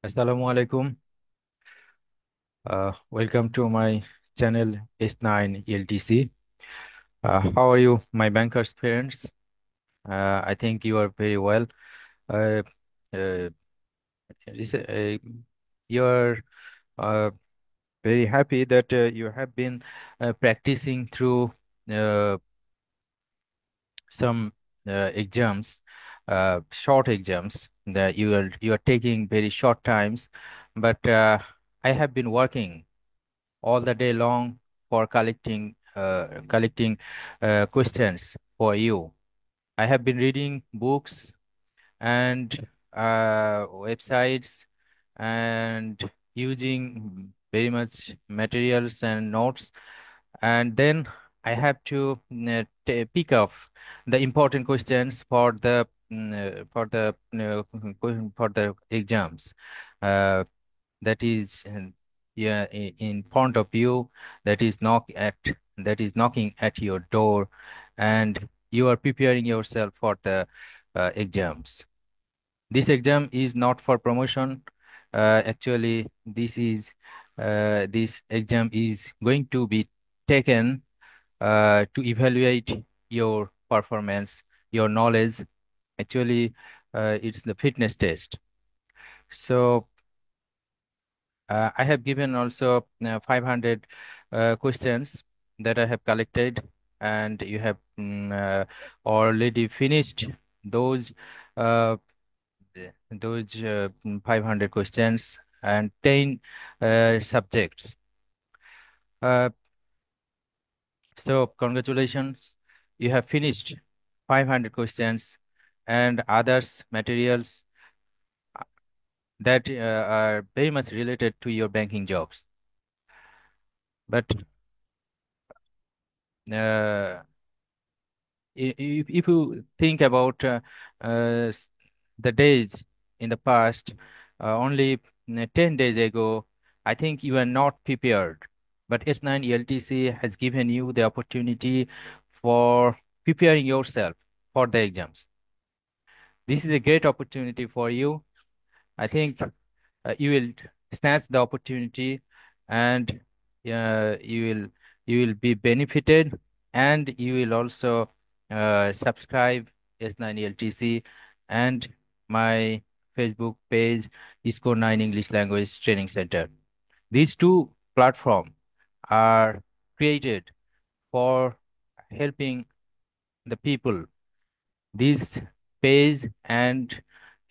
Assalamu alaikum. Welcome to my channel S9 LTC. How are you, my bankers parents? I think you are very well. Uh, uh, you are uh, very happy that you have been practicing through uh, some exams, short exams that you are taking very short times, but I have been working all the day long for collecting questions for you. I have been reading books and websites and using very much materials and notes, and then I have to pick up the important questions for the exams. Uh, that is yeah, in front of you, that is knocking at your door, and you are preparing yourself for the exams. This exam is not for promotion. Actually, this exam is going to be taken to evaluate your performance, your knowledge. Actually, it's the fitness test. So I have given also 500 questions that I have collected, and you have already finished those uh, 500 questions and 10 subjects. Uh, so congratulations, you have finished 500 questions and others materials that are very much related to your banking jobs. But uh, if you think about the days in the past, only 10 days ago, I think you are not prepared. But S9 ELTC has given you the opportunity for preparing yourself for the exams. This is a great opportunity for you. I think you will snatch the opportunity, and you will be benefited, and you will also subscribe S9 LTC and my Facebook page ISCO 9 English Language Training Center. These two platforms are created for helping the people. This page and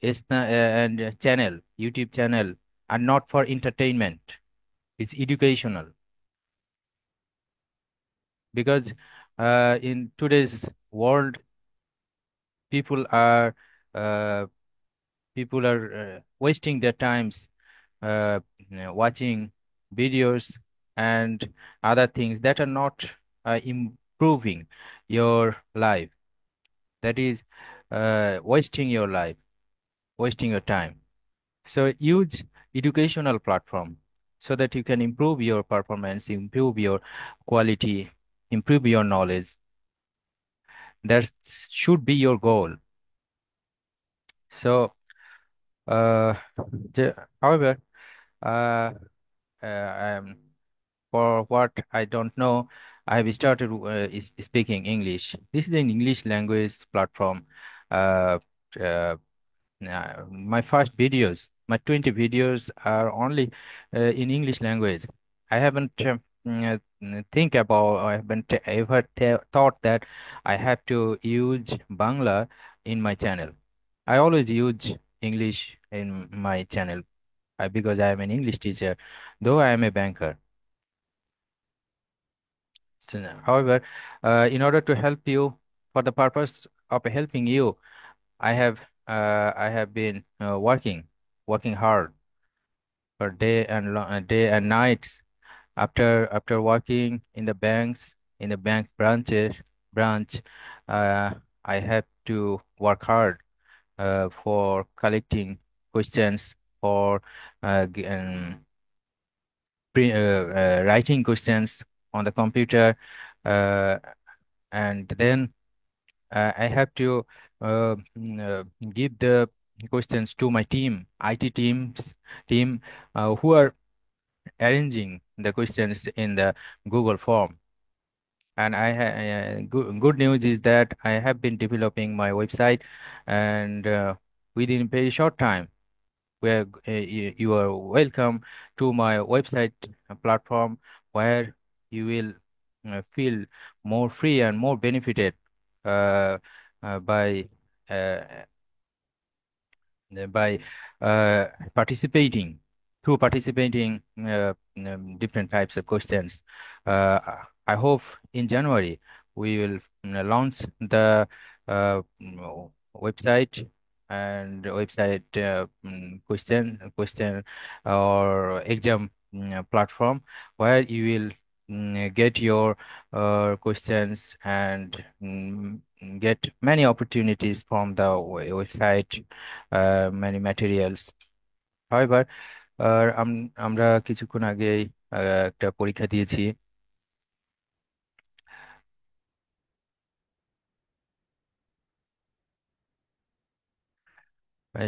channel, YouTube channel, are not for entertainment. It's educational, because in today's world, people are uh, wasting their times watching videos and other things that are not improving your life. That is wasting your life, wasting your time. So use educational platform so that you can improve your performance, improve your quality, improve your knowledge. That should be your goal. So, uh, however, uh, for what I don't know, I have started speaking English. This is an English language platform. Uh, uh, my first videos, my 20 videos are only in English language. I haven't I haven't ever thought that I have to use Bangla in my channel. I always use English in my channel because I am an English teacher, though I am a banker. So, however, in order to help you, for the purpose of helping you, I have been working hard for day and nights. After working in the banks, in the branch, uh, I have to work hard for collecting questions, for writing questions on the computer, uh, and then I have to give the questions to my team, IT team, who are arranging the questions in the Google form. And good news is that I have been developing my website, and within a very short time, where you are welcome to my website platform, where you will feel more free and more benefited uh, by uh, by uh, participating participating different types of questions. Uh, I hope in January we will launch the website and website question or exam platform, where you will get your questions and get many opportunities from the website, many materials. However, আমরা কিছুক্ষণ আগেই একটা পরীক্ষা দিয়েছি।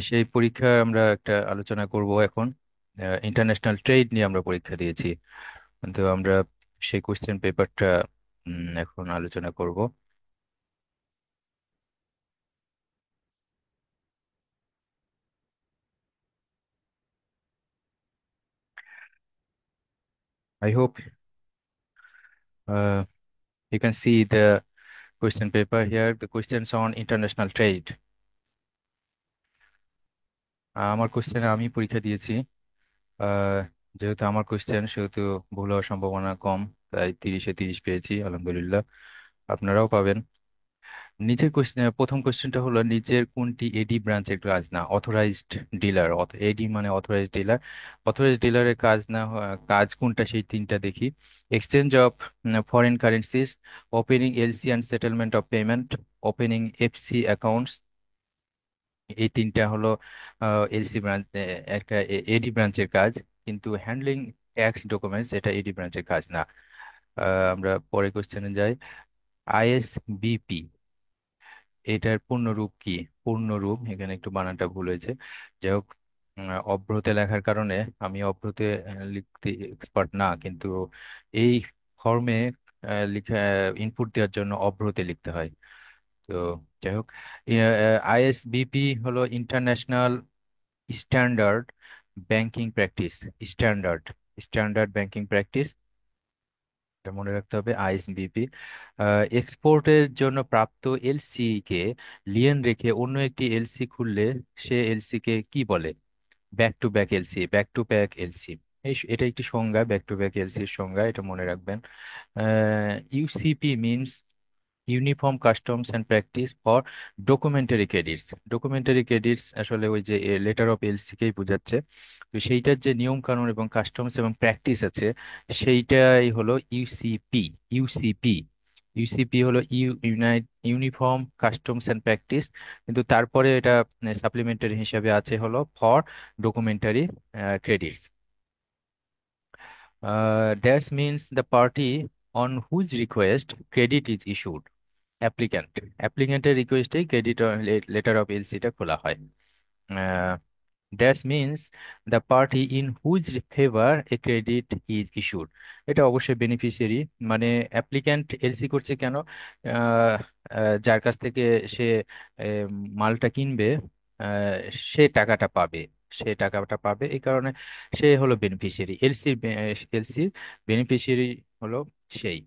সেই পরীক্ষার আমরা একটা আলোচনা করব এখন। ইন্টারন্যাশনাল ট্রেড নিয়ে আমরা পরীক্ষা দিয়েছি, তো আমরা সেই কোশ্চেন পেপারটা এখন আলোচনা করব। I hope uh, you can see the question paper here, the questions on international trade. আমার কোশ্চেনে আমি পরীক্ষা দিয়েছি। আহ, যেহেতু আমার কোশ্চেন, সেহেতু ভুল হওয়ার সম্ভাবনা কম, তাই 30-এ 30 পেয়েছি, আলহামদুলিল্লাহ। আপনারাও পাবেন। নিচের কোশ্চেন, প্রথম কোশ্চেনটা হলো, নিচের কোনটি এডি ব্রাঞ্চের কাজ না? অথরাইজড ডিলার, এডি মানে অথরাইজড ডিলার। অথরাইজড ডিলারের কাজ না কাজ কোনটা, সেই তিনটা দেখি। Exchange of foreign currencies, opening LC and settlement of payment, opening FC accounts. এই তিনটা হলো এলসি ব্রাঞ্চ, একটা এডি ব্রাঞ্চের কাজ। কিন্তু হ্যান্ডলিং ট্যাক্স ডকুমেন্টস, এটা এডি ব্রাঞ্চের কাজ না। আমরা পরে কোশ্চেনে যাই। আইএসবিপি, এটার পূর্ণরূপ কি? পূর্ণরূপ, এখানে একটু বানানটা ভুল হয়েছে। যাই হোক, অভ্রতে লেখার কারণে, আমি অভ্রতে লিখতে এক্সপার্ট না, কিন্তু এই ফর্মে লিখে ইনপুট দেওয়ার জন্য অভ্রতে লিখতে হয়। তো যাই হোক, আইএসবিপি হলো international standard banking practice. Standard standard banking practice, এটা মনে রাখতে হবে, আইএসবিপি। এক্সপোর্টের জন্য প্রাপ্ত এলসি কে লিয়েন রেখে অন্য একটি এলসি খুললে সে এলসি কে কি বলে? Back to back LC, back to back LC. এটা একটি সংজ্ঞা, ব্যাক টু ব্যাক এলসির সংজ্ঞা, এটা মনে রাখবেন। UCP means uniform customs and practice for documentary credits. Documentary credits আসলে ওই যে লেটার অফ এলসি কেই বোঝাচ্ছে। তো সেইটার যে নিয়ম কানুন এবং কাস্টমস এবং প্র্যাকটিস আছে, সেইটাই হলো ইউসিপি। ইউসিপি ইউসিপি হলো ইউনিফর্ম কাস্টমস অ্যান্ড প্র্যাকটিস, কিন্তু তারপরে এটা সাপ্লিমেন্টারি হিসাবে আছে হলো for documentary credits. Dash means the party on whose request credit is issued. Applicant, অ্যাপ্লিক্যান্টের রিকোয়েস্টেই ক্রেডিট লেটার অফ এলসিটা খোলা হয়। Dash means the party in whose favour a credit is issued. এটা অবশ্যই বেনিফিশিয়ারি, মানে অ্যাপ্লিক্যান্ট এলসি করছে কেন? আহ, যার কাছ থেকে সে মালটা কিনবে, আহ, সে টাকাটা পাবে, সে টাকাটা পাবে, এই কারণে সে হলো বেনিফিশিয়ারি। এলসির বেনিফিশিয়ারি হলো সেই।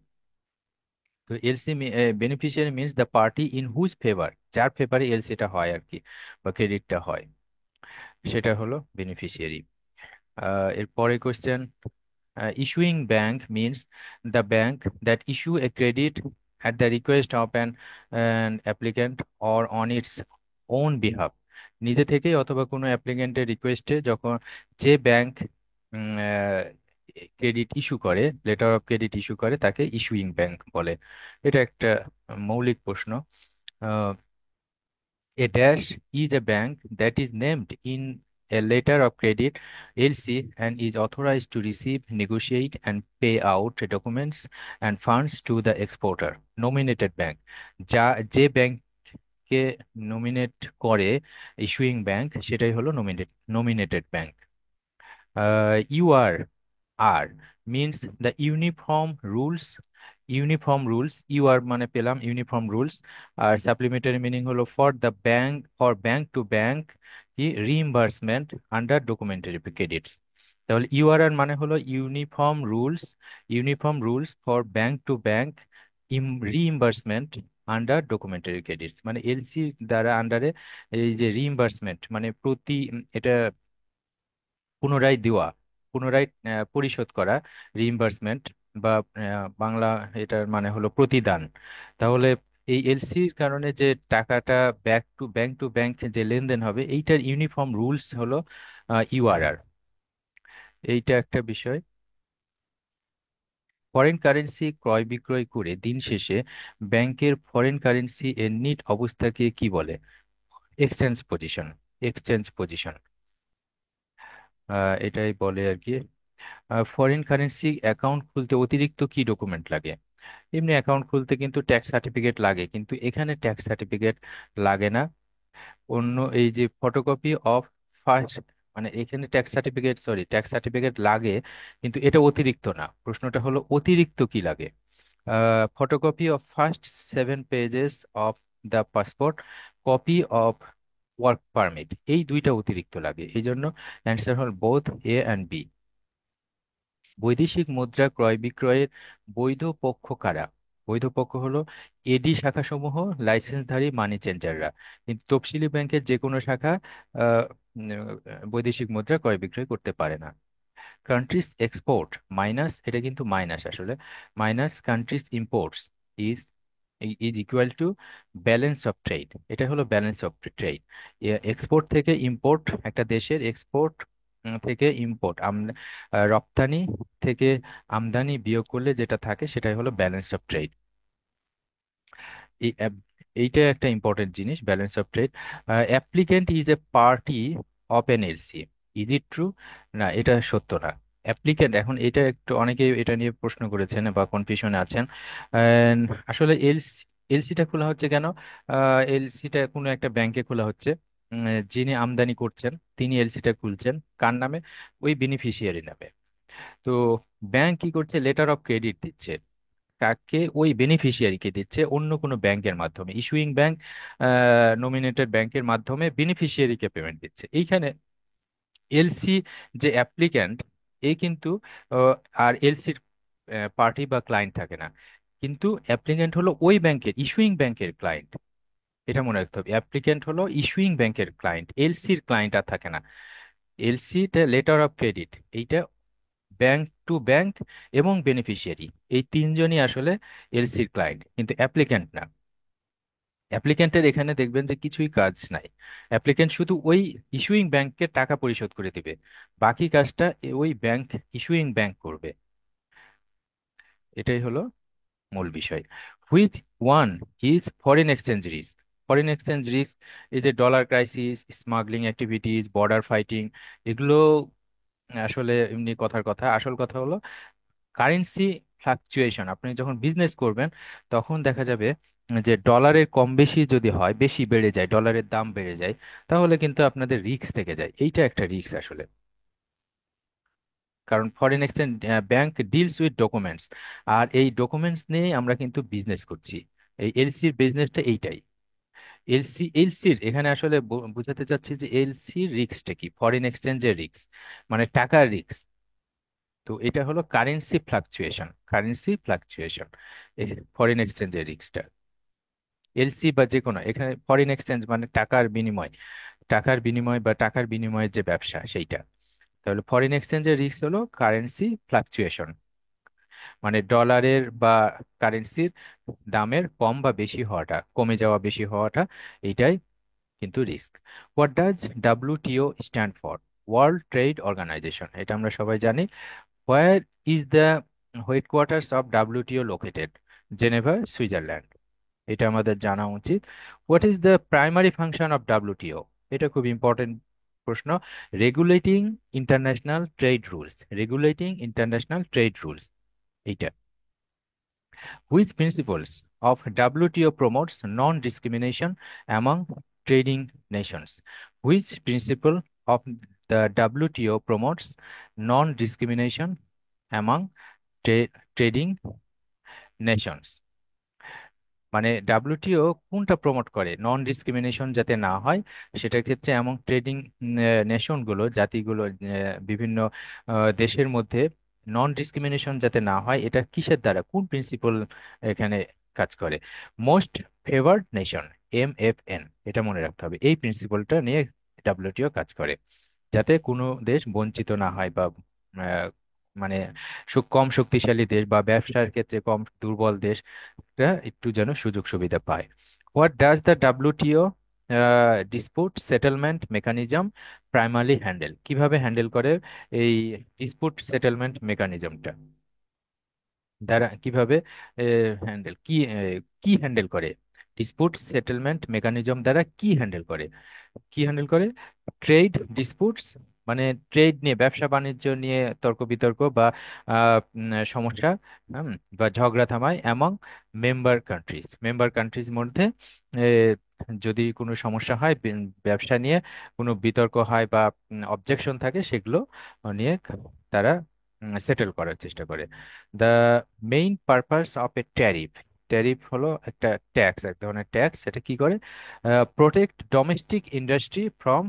তো LC beneficiary means the party in whose favour, যার ফেভারে এলসিটা হয় আর কি, বা ক্রেডিটটা হয়, সেটা হলো বেনিফিশিয়ারি। এর পরের question, issuing bank means the bank that issue a credit at the request of an applicant or on its own behalf। নিজে থেকেই অথবা কোনো অ্যাপ্লিকেন্টের রিকোয়েস্টে যখন যে ব্যাংক ক্রেডিট ইস্যু করে, লেটার অফ ক্রেডিট ইস্যু করে, তাকে ইস্যুইং ব্যাংক বলে। এটা একটা মৌলিক প্রশ্ন। A dash is a bank that is named in a letter of credit (LC) and is authorized to receive, negotiate, and pay out documents and funds to the exporter. Nominated bank, যা যে bank ব্যাংককে nominate করে issuing bank, সেটাই হলো nominated bank. UR means the uniform rules, UR মানে পেলাম uniform rules. আর supplementary meaning হলো for bank to bank কি রিইম্বার্সমেন্ট আন্ডার ডকুমেন্টারি ক্রেডিটস। তাহলে ইউআরআর মানে হলো uniform rules for bank to bank reimbursement under documentary credits, মানে এলসি দ্বারা আন্ডারে এই যে রিইম্বার্সমেন্ট মানে এটা পুনরায় দেওয়া, পুনরায় পরিশোধ করা, রিইম্বার্সমেন্ট বা বাংলা এটার মানে হলো প্রতিদান। তাহলে এই এলসির কারণে যে টাকাটা ব্যাংক টু ব্যাংক যে লেনদেন হবে, এইটার ইউনিফর্ম রুলস হলো ইউআরআর। এইটা একটা বিষয়। ফরেন কারেন্সি ক্রয় বিক্রয় করে দিন শেষে ব্যাংকের ফরেন কারেন্সি এর নিট অবস্থাকে কি বলে? Exchange position. এটাই বলে আর কি। ফরেন কারেন্সি অ্যাকাউন্ট খুলতে অতিরিক্ত কি ডকুমেন্ট লাগে? এমনি অ্যাকাউন্ট খুলতে কিন্তু ট্যাক্স সার্টিফিকেট লাগে, কিন্তু এখানে ট্যাক্স সার্টিফিকেট লাগে না। অন্য এই যে ফটোকপি অফ ফার্স্ট, মানে এখানে ট্যাক্স সার্টিফিকেট লাগে, কিন্তু এটা অতিরিক্ত না। প্রশ্নটা হলো অতিরিক্ত কি লাগে? Photocopy of first 7 pages of the passport, copy of work permit, এই দুইটা অতিরিক্ত লাগে, এই জন্য অ্যান্সার হল বোথ A and B। বৈদেশিক মুদ্রা ক্রয় বিক্রয়ের বৈধ পক্ষ কারা? বৈধ পক্ষ হলো এডি শাখাসমূহ, লাইসেন্সধারী মানি চেঞ্জাররা। কিন্তু তফসিলি ব্যাংকের যে কোনো শাখা আহ, বৈদেশিক মুদ্রা ক্রয় বিক্রয় করতে পারে না। কান্ট্রিজ এক্সপোর্ট মাইনাস, এটা কিন্তু মাইনাস আসলে, minus countries imports is is equal to balance of trade, এটা হলো ব্যালেন্স অফ ট্রেড। এক্সপোর্ট থেকে ইম্পোর্ট, একটা দেশের এক্সপোর্ট থেকে ইম্পোর্ট রপ্তানি থেকে আমদানি বিয়োগ করলে যেটা থাকে সেটাই হলো ব্যালেন্স অফ ট্রেড। এইটা একটা ইম্পর্টেন্ট জিনিস, balance of trade. Applicant is a party of N LC, is it true? না, এটা সত্য না। অ্যাপ্লিক্যান্ট, এখন এটা একটু অনেকেই এটা নিয়ে প্রশ্ন করেছেন বা কনফিউশনে আছেন। আসলে এলসিটা খোলা হচ্ছে কেন? এলসিটা কোনো একটা ব্যাংকে খোলা হচ্ছে। যিনি আমদানি করছেন তিনি এলসিটা খুলছেন কার নামে? ওই বেনিফিশিয়ারি নামে। তো ব্যাংক কি করছে, লেটার অফ ক্রেডিট দিচ্ছে কাকে? ওই বেনিফিশিয়ারিকে দিচ্ছে অন্য কোনো ব্যাংকের মাধ্যমে, ইস্যুইং ব্যাংক নমিনেটেড ব্যাংকের মাধ্যমে বেনিফিশিয়ারিকে পেমেন্ট দিচ্ছে। এইখানে এলসি যে অ্যাপ্লিক্যান্ট, এ কিন্তু আহ, আর এলসির পার্টি বা ক্লায়েন্ট থাকে না, কিন্তু অ্যাপ্লিক্যান্ট হলো ওই ব্যাংকের ইস্যুইং ব্যাংকের ক্লায়েন্ট। এটা মনে রাখতে হবে, অ্যাপ্লিক্যান্ট হলো ইস্যুইং ব্যাংকের ক্লায়েন্ট, এলসির ক্লায়েন্ট আর থাকে না। এলসিটা লেটার অফ ক্রেডিট, এইটা ব্যাংক টু ব্যাংক এবং বেনিফিশিয়ারি, এই তিনজনই আসলে এলসির ক্লায়েন্ট, কিন্তু অ্যাপ্লিক্যান্ট না। অ্যাপ্লিক্যান্টের এখানে দেখবেন যে কিছুই কাজ নাই, অ্যাপ্লিক্যান্ট শুধু ওই ইস্যুইং ব্যাংককে টাকা পরিশোধ করে দিবে, বাকি কাজটা ওই ব্যাংক ইস্যুইং ব্যাংক করবে। এটাই হলো মূল বিষয়। Which one is foreign exchange risk? Foreign exchange risk এই যে dollar crisis, smuggling activities, border fighting, এগুলো আসলে এমনি কথার কথা। আসল কথা হলো কারেন্সি ফ্লাকচুয়েশন। আপনি যখন বিজনেস করবেন তখন দেখা যাবে যে ডলারের কম বেশি যদি হয়, বেশি বেড়ে যায়, ডলারের দাম বেড়ে যায়, তাহলে কিন্তু আপনাদের রিস্ক থেকে যায়। এইটা একটা রিস্ক আসলে, কারণ foreign exchange bank deals with documents, আর এই ডকুমেন্টস নিয়ে আমরা কিন্তু বিজনেস করছি। এই এলসির বিজনেসটা এইটাই। এলসির এখানে আসলে বোঝাতে চাচ্ছি যে এলসির রিস্কটা কি, ফরেন এক্সচেঞ্জের রিস্ক মানে টাকার রিস্ক। তো এটা হলো কারেন্সি ফ্লাকচুয়েশন, ফরেন এক্সচেঞ্জের রিস্কটা। এলসি বা যে কোনো, এখানে ফরেন এক্সচেঞ্জ মানে টাকার বিনিময় বা টাকার বিনিময়ের যে ব্যবসা সেইটা। তাহলে ফরেন এক্সচেঞ্জের রিস্ক হলো কারেন্সি ফ্লাকচুয়েশন, মানে ডলারের বা কারেন্সির দামের কম বা বেশি হওয়াটা, কমে যাওয়া বেশি হওয়াটা, এইটাই কিন্তু risk. What does WTO stand for? World trade organisation, এটা আমরা সবাই জানি। Where is the headquarters of WTO located? Geneva, Switzerland. এটা আমাদের জানা উচিত। What is the primary function of WTO? এটা খুব ইম্পর্টেন্ট প্রশ্ন। রেগুলেটিং ইন্টারন্যাশনাল ট্রেড রুলস, এইটা। Which principles of WTO promotes non-discrimination among trading nations? Which principle of the WTO promotes non-discrimination among trading nations? মানে WTO কোনটা promote করে নন discrimination যাতে না হয় সেটার ক্ষেত্রে এমন ট্রেডিং নেশনগুলো জাতিগুলো বিভিন্ন দেশের মধ্যে নন ডিসক্রিমিনেশন যাতে না হয় এটা কিসের দ্বারা কোন প্রিন্সিপাল এখানে কাজ করে? মোস্ট ফেভার্ড নেশন, MFN, এটা মনে রাখতে হবে। এই প্রিন্সিপালটা নিয়ে ডাব্লিউটিও কাজ করে যাতে কোনো দেশ বঞ্চিত না হয় বা আহ, মানে কম শক্তিশালী দেশ বা ব্যবসার ক্ষেত্রে কম দুর্বল দেশ রা একটু যেন সুযোগ সুবিধা পায়। What does the WTO dispute settlement mechanism primary handle? কিভাবে হ্যান্ডেল করে এই ডিসপুট সেটেলমেন্ট মেকানিজমটা দ্বারা কিভাবে হ্যান্ডেল কি হ্যান্ডেল করে? ডিসপুট সেটেলমেন্ট মেকানিজম দ্বারা কি হ্যান্ডেল করে ট্রেড ডিসপুটস, মানে ট্রেড নিয়ে ব্যবসা বাণিজ্য নিয়ে তর্ক বিতর্ক বা সমস্যা, হুম, বা ঝগড়া থামায় এমং মেম্বার কান্ট্রিজ মধ্যে এ, যদি কোনো সমস্যা হয় ব্যবসা নিয়ে কোনো বিতর্ক হয় বা অবজেকশন থাকে সেগুলো নিয়ে তারা সেটেল করার চেষ্টা করে। The main purpose of a tariff, tariff হলো একটা ট্যাক্স, এক ধরনের ট্যাক্স। সেটা কি করে? Protect domestic industry from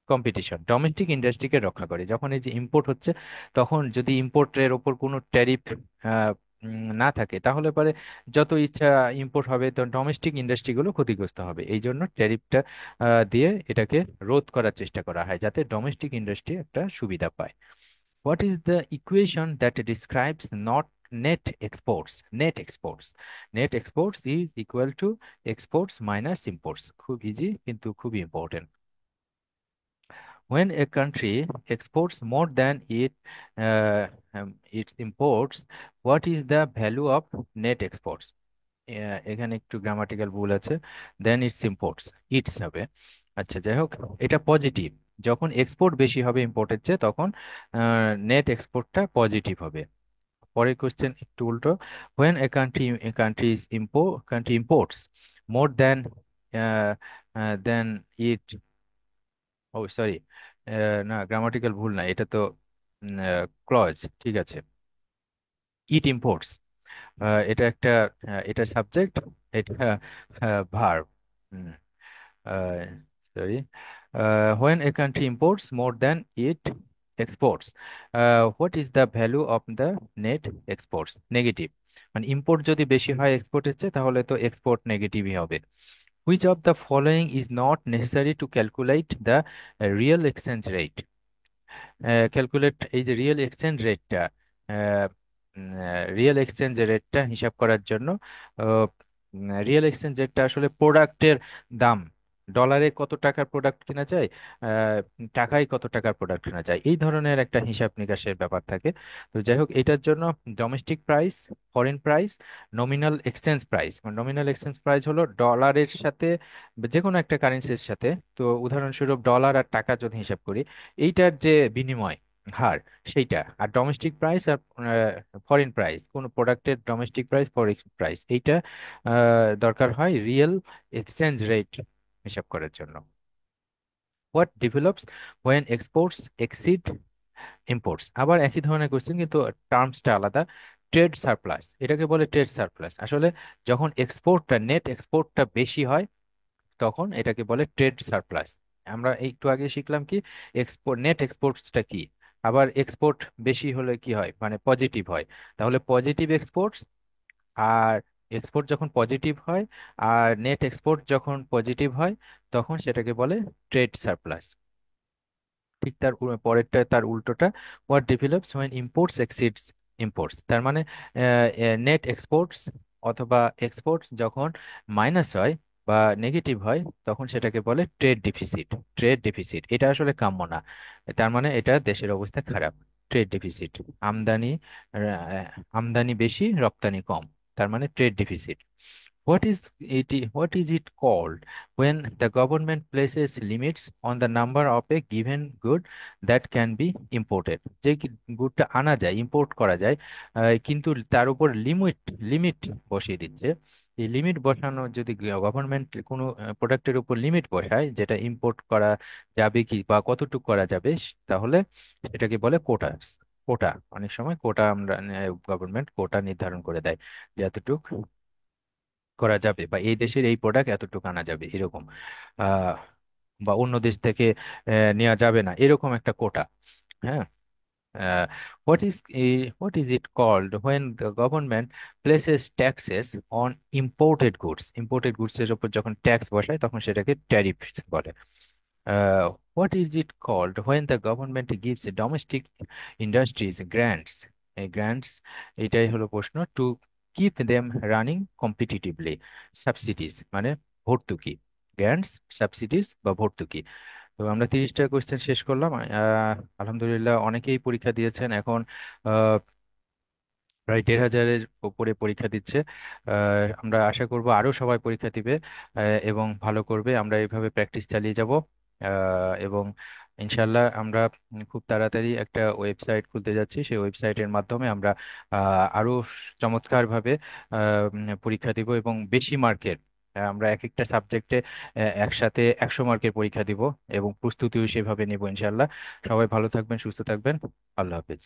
competition, domestic ইন্ডাস্ট্রিকে রক্ষা করে। যখন এই যে ইম্পোর্ট হচ্ছে তখন যদি ইম্পোর্টের ওপর কোনো ট্যারিফ না থাকে তাহলে পরে যত ইচ্ছা ইম্পোর্ট হবে তো ডোমেস্টিক ইন্ডাস্ট্রিগুলো ক্ষতিগ্রস্ত হবে। এই জন্য ট্যারিফটা দিয়ে এটাকে রোধ করার চেষ্টা করা হয় যাতে ডোমেস্টিক ইন্ডাস্ট্রি একটা সুবিধা পায়। What is the equation that describes not net exports? Net exports is equal to exports minus imports. খুব ইজি কিন্তু খুবই important. When a country exports more than its imports, what is the value of net exports? এখানে একটু grammatical ভুল আছে, দেন it's imports, it's হবে। আচ্ছা যাই হোক, এটা পজিটিভ। যখন এক্সপোর্ট বেশি হবে ইম্পোর্টের চেয়ে তখন নেট এক্সপোর্টটা পজিটিভ হবে। পরের কোশ্চেন একটু উল্টো। when a country imports more uh, than it, ও সরি, না গ্রামাটিক্যাল ভুল না, এটা তো ক্লজ, ঠিক আছে। ইট ইম্পোর্টস, এটা একটা এটা সাবজেক্ট, এটা verb. Sorry, when a country imports more than it exports, what is the value of the net exports? Negative, মানে ইম্পোর্ট যদি বেশি হয় এক্সপোর্টের চেয়ে তাহলে তো এক্সপোর্ট নেগেটিভই হবে। Which of the following is not necessary to calculate the real exchange rate? Calculate, এই যে রিয়েল এক্সচেঞ্জ রেটটা হিসাব করার জন্য রিয়েল এক্সচেঞ্জ রেটটা আসলে প্রোডাক্টের দাম, ডলারে কত টাকার প্রোডাক্ট কেনা যায়, আহ, টাকায় কত টাকার প্রোডাক্ট কেনা যায়, এই ধরনের একটা হিসাব নিকাশের ব্যাপার থাকে। তো যাই হোক এটার জন্য domestic price, foreign price, nominal exchange price. Nominal exchange price হলো ডলারের সাথে বা যে কোনো একটা কারেন্সির সাথে, তো উদাহরণস্বরূপ ডলার আর টাকা যদি হিসাব করি এইটার যে বিনিময় হার সেইটা, আর ডোমেস্টিক প্রাইস আর ফরেন প্রাইস, কোন প্রোডাক্টের ডোমেস্টিক প্রাইস ফরেন প্রাইস, এইটা দরকার হয় রিয়েল এক্সচেঞ্জ রেট হিসাব করার জন্য। What develops when exports exceed imports? আবার একই ধরনের কোশ্চেন কিন্তু টার্মসটা আলাদা। ট্রেড সারপ্লাস, এটাকে বলে ট্রেড সারপ্লাস। আসলে যখন নেট এক্সপোর্টটা বেশি হয় তখন এটাকে বলে ট্রেড সারপ্লাস। আমরা একটু আগে শিখলাম কি নেট এক্সপোর্টসটা কি, আবার এক্সপোর্ট বেশি হলে কি হয়, মানে পজিটিভ হয়। তাহলে পজিটিভ এক্সপোর্টস আর এক্সপোর্ট যখন পজিটিভ হয় আর নেট এক্সপোর্ট যখন পজিটিভ হয় তখন সেটাকে বলে ট্রেড সারপ্লাস। ঠিক তার পরেরটা তার উল্টোটা। What develops when imports exceeds imports? তার মানে নেট এক্সপোর্টস অথবা এক্সপোর্টস যখন মাইনাস হয় বা নেগেটিভ হয় তখন সেটাকে বলে ট্রেড ডেফিসিট। এটা আসলে কাম্য না, তার মানে এটা দেশের অবস্থা খারাপ। ট্রেড ডেফিসিট, আমদানি আমদানি বেশি রপ্তানি কম, তার মানে trade deficit. What is it called when the government places limits on the number of a given good that can be imported? যে গুডটা আনা যায়, ইম্পোর্ট করা যায়, কিন্তু তার উপর লিমিট লিমিট বসিয়ে দিচ্ছে, এই লিমিট বসানো, যদি গভর্নমেন্ট কোনো প্রোডাক্টের উপর লিমিট বসায়, যেটা ইম্পোর্ট করা যাবে কি বা কতটুকু করা যাবে, তাহলে সেটাকে বলে কোটা। কোটা, অনেক সময় কোটা আমরা, গভর্নমেন্ট কোটা নির্ধারণ করে দেয় যে এতটুকু করা যাবে, বা এই দেশের এই প্রোডাক্ট এতটুকু আনা যাবে এরকম, আহ বা অন্য দেশ থেকে নেওয়া যাবে না, এরকম একটা কোটা। হ্যাঁ। Uh, what is what is it called when the government places taxes on imported goods? Imported goods এর উপর যখন ট্যাক্স বসায় তখন সেটাকে ট্যারিফ বলে। What is it called when the government gives domestic industries grants? এই grants, এটাই হলো প্রশ্ন, to keep them running competitively. Subsidies মানে ভর্তুকি, গ্র্যান্টস, সাবসিডিজ বা ভর্তুকি। তো আমরা 30টা কোশ্চেন শেষ করলাম। আলহামদুলিল্লাহ অনেকেই পরীক্ষা দিয়েছেন এখন, আহ, প্রায় 1,500-এর উপরে পরীক্ষা দিচ্ছে। আমরা আশা করব আরো সবাই পরীক্ষা দিবে এবং ভালো করবে। আমরা এইভাবে প্র্যাকটিস চালিয়ে যাব, এবং ইনশাল্লাহ আমরা খুব তাড়াতাড়ি একটা ওয়েবসাইট খুলতে যাচ্ছি। সেই ওয়েবসাইটের মাধ্যমে আমরা আরো চমৎকারভাবে পরীক্ষা দিব এবং বেশি মার্কের, আমরা এক একটা সাবজেক্টে একসাথে 100 মার্কের পরীক্ষা দিব এবং প্রস্তুতিও সেভাবে নেব ইনশাল্লাহ। সবাই ভালো থাকবেন, সুস্থ থাকবেন। আল্লাহ হাফেজ।